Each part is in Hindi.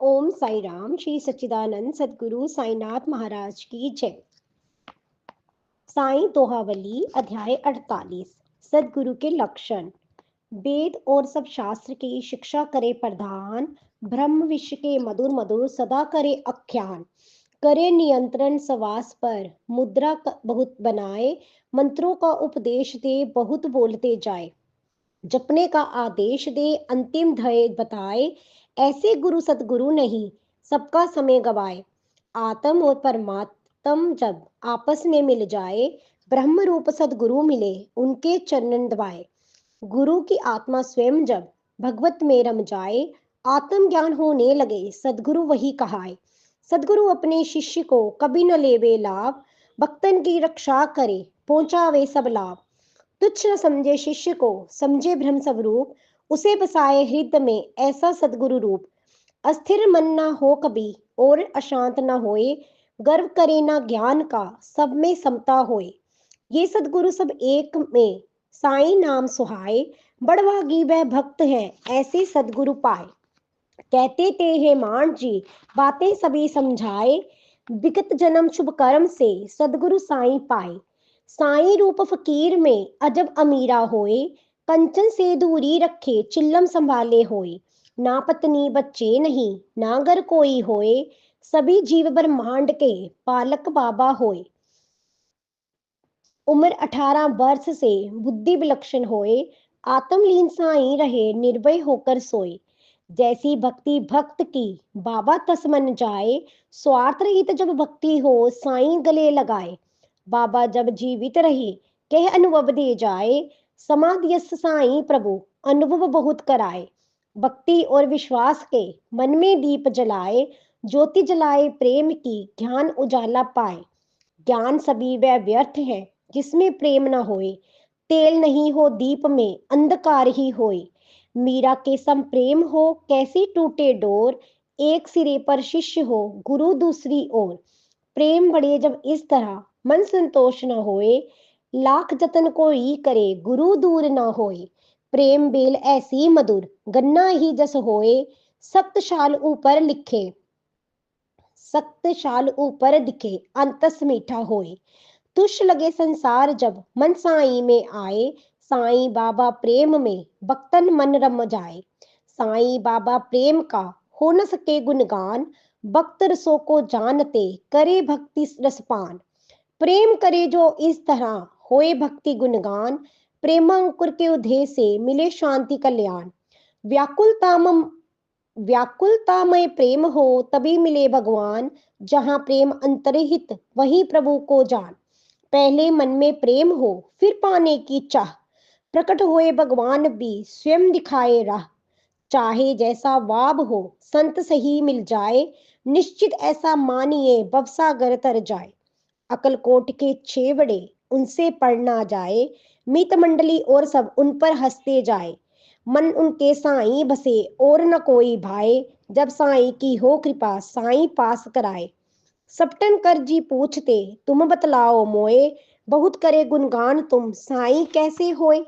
ओम साई राम। श्री सच्चिदानंद सदगुरु साईनाथ महाराज की जय। साई दोहावली अध्याय 48। सदगुरु के लक्षण। वेद और सब शास्त्र की शिक्षा करे प्रधान, ब्रह्म विश्व के मधुर मधुर सदा करे आख्यान। करे नियंत्रण सवास पर, मुद्रा बहुत बनाए, मंत्रों का उपदेश दे बहुत बोलते जाए। जपने का आदेश दे अंतिम ध्येय बताए, ऐसे गुरु सतगुरु नहीं सबका समय गवाए। आत्म और परमात्म जब आपस में मिल जाए, ब्रह्म रूप सदगुरु मिले उनके चरणन दबाए। गुरु की आत्मा स्वयं जब भगवत में रम जाए, आत्म ज्ञान होने लगे सदगुरु वही कहाए। सदगुरु अपने शिष्य को कभी न लेवे लाभ, भक्तन की रक्षा करे पहुंचावे सब लाभ। तुच्छ न समझे शिष्य को, समझे ब्रह्म स्वरूप, उसे बसाए हृदय में ऐसा सदगुरु रूप। अस्थिर मन ना हो कभी और अशांत न होए, गर्व करे ना ज्ञान का सब में समता होए। ये सदगुरु सब एक में साई नाम सुहाए, बड़भागी वह भक्त है ऐसे सदगुरु पाए। कहते थे हे मान जी बातें सभी समझाए, विगत जन्म शुभ कर्म से सदगुरु साई पाए। साई रूप फकीर में अजब अमीरा होए, कंचन से दूरी रखे चिल्लम संभाले होए। ना पत्नी बच्चे नहीं ना घर कोई होए, सभी जीव ब्रह्मांड के पालक बाबा होए। उम्र 18 वर्ष से बुद्धि विलक्षण होए, आत्मलीन साई रहे निर्भय होकर सोए। जैसी भक्ति भक्त की बाबा तस मन जाए, स्वार्थ रहित जब भक्ति हो साई गले लगाए। बाबा जब जीवित रहे कह अनुभव दे जाए, समाधियस साई प्रभु अनुभव बहुत कराए। भक्ति और विश्वास के मन में दीप जलाए, ज्योति जलाए प्रेम की ज्ञान उजाला पाए। ज्ञान सभी वह व्यर्थ है जिसमें प्रेम न होए, तेल नहीं हो दीप में अंधकार ही होए। मीरा के सम प्रेम हो कैसी टूटे डोर, एक सिरे पर शिष्य हो गुरु दूसरी ओर। प्रेम बढ़े जब इस तरह मन संतोष न होए, लाख जतन कोई करे गुरु दूर न होए। प्रेम बेल ऐसी मधुर गन्ना ही जस होए, सप्त शाल ऊपर लिखे सख्त शाल ऊपर दिखे अंतस मीठा होए। तुष लगे संसार जब मन साई में आए, साई बाबा प्रेम में भक्तन मन रम जाए। साई बाबा प्रेम का हो न सके गुणगान, भक्त रसों को जानते करे भक्ति रसपान। प्रेम करे जो इस तरह होए भक्ति गुणगान, प्रेमांकुर के उदय से मिले शांति कल्याण। व्याकुलताम व्याकुलतामय प्रेम हो तभी मिले भगवान, जहां प्रेम अंतर्हित वही प्रभु को जान। पहले मन में प्रेम हो फिर पाने की चाह, प्रकट हुए भगवान भी स्वयं दिखाए राह। चाहे जैसा वाब हो संत सही मिल जाए, निश्चित ऐसा मानिए भवसागर तर जाए। अकलकोट के छेवड़े उनसे पढ़ ना जाए, मित मंडली और सब उन पर हंसते जाए। मन उनके साई बसे और न कोई भाए, जब साई की हो कृपा साई पास कराए। सपटन कर जी पूछते तुम बतलाओ मोए, बहुत करे गुणगान तुम साई कैसे होए।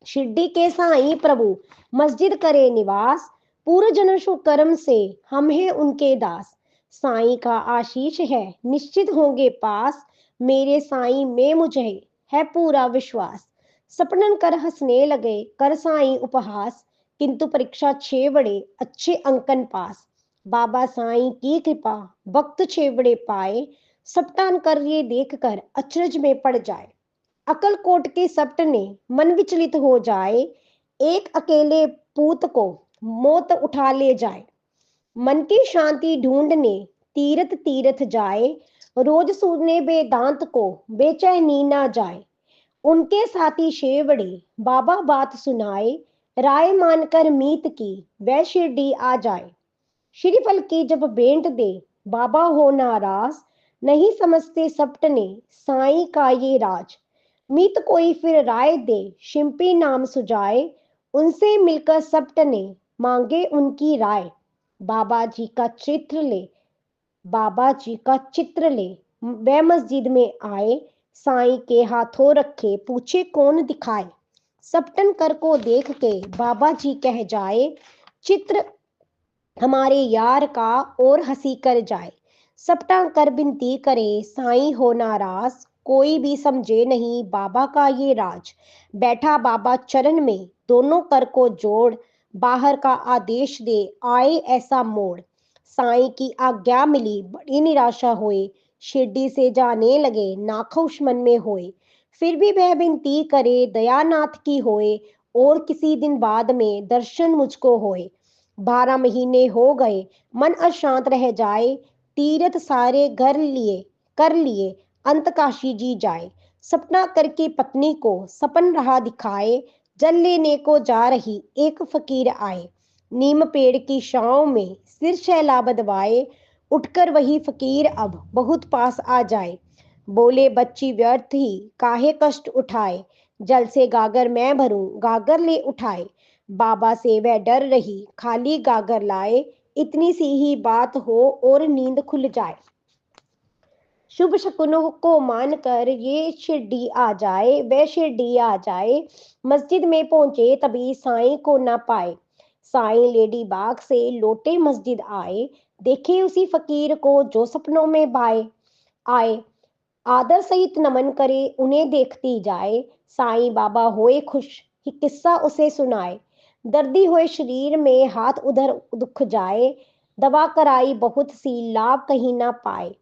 शिरडी के साई प्रभु मस्जिद करे निवास, पूर्व जन्म शुकर्म से हम हैं उनके दास। साई का आशीष है निश्चित होंगे पास, मेरे साई में मुझे है पूरा विश्वास। सपनन कर हंसने लगे कर साई उपहास, किंतु परीक्षा 6 बड़े अच्छे अंकन पास। बाबा साई की कृपा भक्त 6 बड़े पाए, सपटान कर ये देख कर अचरज में पड़ जाए। अकलकोट के सप्त ने मन विचलित हो जाए, एक अकेले पूत को मौत उठा ले जाए। मन की शांति ढूंढने तीरथ तीरथ जाए, रोज सुनने वेदांत को बेचैनी ना जाए। उनके साथी शेवड़े बाबा बात सुनाए, राय मानकर मीत की वह शिरडी आ जाए। श्रीफल की जब भेंट दे बाबा हो नाराज, नहीं समझते सप्त ने साई का ये राज। मीत कोई फिर राय दे शिंपी नाम सुजाए, उनसे मिलकर सप्त ने मांगे उनकी राय। बाबा जी का चित्र ले बाबा जी का चित्र ले वह मस्जिद में आए, साईं के हाथों रखे पूछे कौन दिखाए। सपटन कर को देख के बाबा जी कह जाए, चित्र हमारे यार का और हंसी कर जाए। सपटा कर बिनती करे साईं हो नाराज, कोई भी समझे नहीं बाबा का ये राज। बैठा बाबा चरण में दोनों कर को जोड़, बाहर का आदेश दे आए ऐसा मोड़। साईं की आज्ञा मिली बड़ी निराशा हुए, शिरडी से जाने लगे नाखुश मन में होए। फिर भी वह विनती करे दयानाथ की होए, और किसी दिन बाद में दर्शन मुझको होए। 12 महीने हो गए मन अशांत रह जाए, तीर्थ सारे घर लिए कर लिए अंत काशी जी जाए। सपना करके पत्नी को सपन रहा दिखाए, जल लेने को जा रही एक फकीर आए। नीम पेड़ की छांव में सिर शैला बदवाए, उठकर वही फकीर अब बहुत पास आ जाए। बोले बच्ची व्यर्थ ही काहे कष्ट उठाए, जल से गागर मैं भरूं गागर ले उठाए। बाबा से वह डर रही खाली गागर लाए, इतनी सी ही बात हो और नींद खुल जाए। शुभ शकुनों को मानकर ये शिरडी आ जाए, वह शिरडी आ जाए। मस्जिद में पहुंचे तभी साईं को ना पाए। साईं लेडी बाग से लौटे मस्जिद आए, देखे उसी फकीर को जो सपनों में भाए आए। आदर सहित नमन करे उन्हें देखती जाए, साईं बाबा होए खुश कि किस्सा उसे सुनाए। दर्दी हुए शरीर में हाथ उधर दुख जाए, दवा कराई बहुत सी लाभ कहीं ना पाए।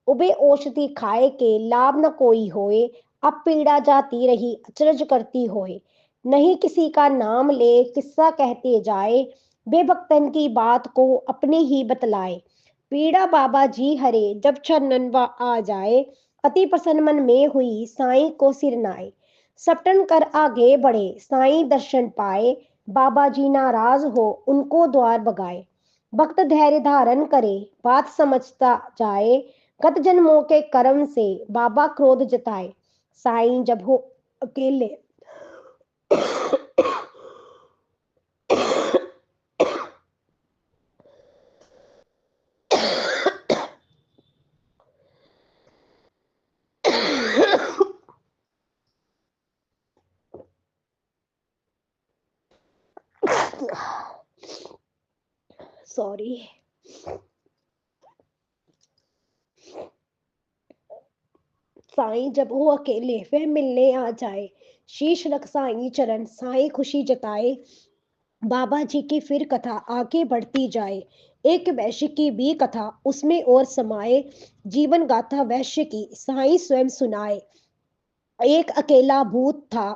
उबे औषधि खाए के लाभ न कोई होए, अब पीड़ा जाती रही अचरज करती होए। नहीं किसी का नाम ले किस्सा कहते जाए, बेभक्तन की बात को अपने ही बतलाए। पीड़ा बाबा जी हरे जब चरणन आ जाए, अति प्रसन्न मन में हुई साईं को सिर नाए। सपटन कर आगे बढ़े साईं दर्शन पाए, बाबा जी नाराज हो उनको द्वार बगाए। भक्त धैर्य धारण करे बात समझता जाए, गत जन्मों के कर्म से बाबा क्रोध जताए। साईं जब हो अकेले सॉरी। साईं जब हो अकेले वह मिलने आ जाए, शीश रख साईं चरण साईं खुशी जताए। बाबा जी की फिर कथा आगे बढ़ती जाए, एक वैश्य की भी कथा उसमें और समाये। जीवन गाथा वैश्य की साईं स्वयं सुनाए। एक अकेला भूत था,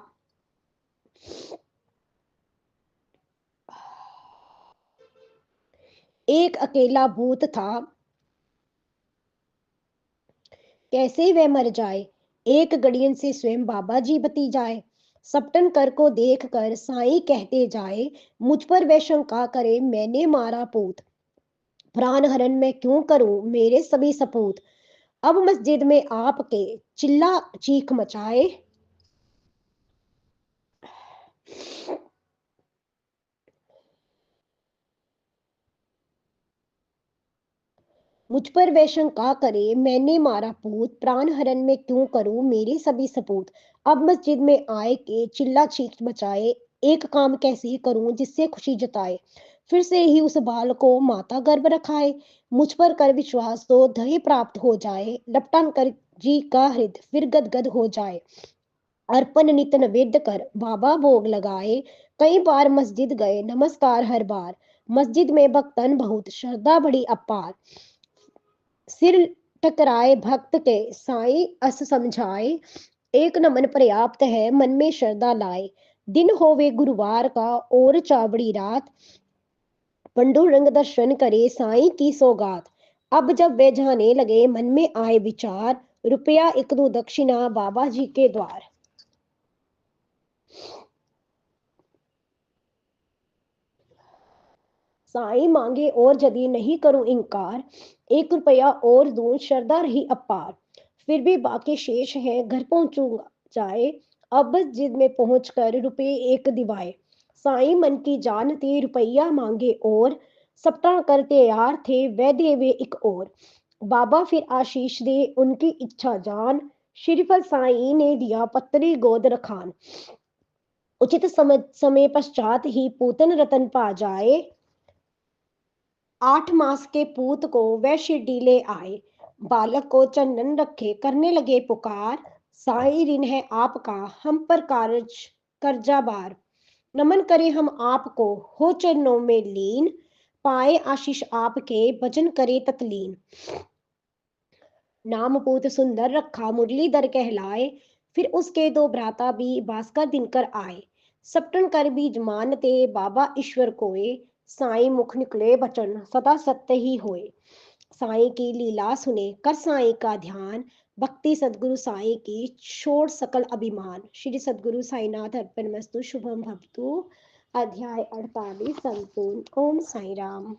एक अकेला भूत था, कैसे वह मर जाए, एक गड़ियन से स्वयं बाबा जी बती जाए। सपटन कर को देख कर साईं कहते जाए, मुझ पर वह शंका करे मैंने मारा पूत, प्राण हरण मैं क्यों करूं मेरे सभी सपूत। अब मस्जिद में आपके चिल्ला चीख मचाए, मुझ पर वह शंका करे मैंने मारा पूत, प्राण हरण में क्यों करूं मेरे सभी सपूत। अब मस्जिद में आए के चिल्ला चीख मचाए, एक काम कैसे करूं जिससे खुशी जताए। फिर से ही उस बाल को माता गर्भ रखाए, मुझ पर कर विश्वास तो दया प्राप्त हो जाए। लपटान कर जी का हृदय फिर गदगद हो जाए। अर्पण नित नैवेद्य कर बाबा भोग लगाए, कई बार मस्जिद गए नमस्कार हर बार। मस्जिद में भक्तन बहुत श्रद्धा बड़ी अपार, सिर टकराए भक्त के साईं अस समझाए। एक नमन पर्याप्त है मन में श्रद्धा लाए, दिन होवे गुरुवार का और चावड़ी रात, पंडुरंग दर्शन करे साईं की सौगात। अब जब वे जाने लगे मन में आए विचार, रुपया एक दो दक्षिणा बाबा जी के द्वार। साईं मांगे और यदि नहीं करूं इनकार, 1 रुपया और दूं श्रद्धा रही अपार। फिर भी बाकी शेष है घर पहुंचूंगा जाए, अब बस जिद में पहुंचकर रुपये एक दिवाए। साईं मन की जानती रुपया मांगे और, सपना करते यार थे वह देवे एक और। बाबा फिर आशीष दे उनकी इच्छा जान, श्रीफल साईं ने दिया पत्री गोद रखान। उचित समय पश्चात ही पूतन रतन पा जाए, 8 मास के पूत को वह शिरडी ले आए, बालक को चंदन रखे करने लगे पुकार, साईं ऋण है आपका हम पर कारज कर्जा बार, नमन करें हम आपको हो चरणों में लीन, पाए आशीष आपके भजन करे तत्लीन। नाम पूत सुंदर रखा मुरलीधर कहलाए, फिर उसके दो भ्राता भी भास्कर दिनकर आए, सपटन कर बीज मानते बाबा ईश्वर कोय, साईं मुख निकले बचन सदा सत्य ही होए। साईं की लीला सुने कर साईं का ध्यान, भक्ति सदगुरु साईं की छोड़ सकल अभिमान। श्री सदगुरु साईनाथ अर्पणमस्तु। शुभम भवतु। अध्याय 48 संपूर्ण। ओम साई राम।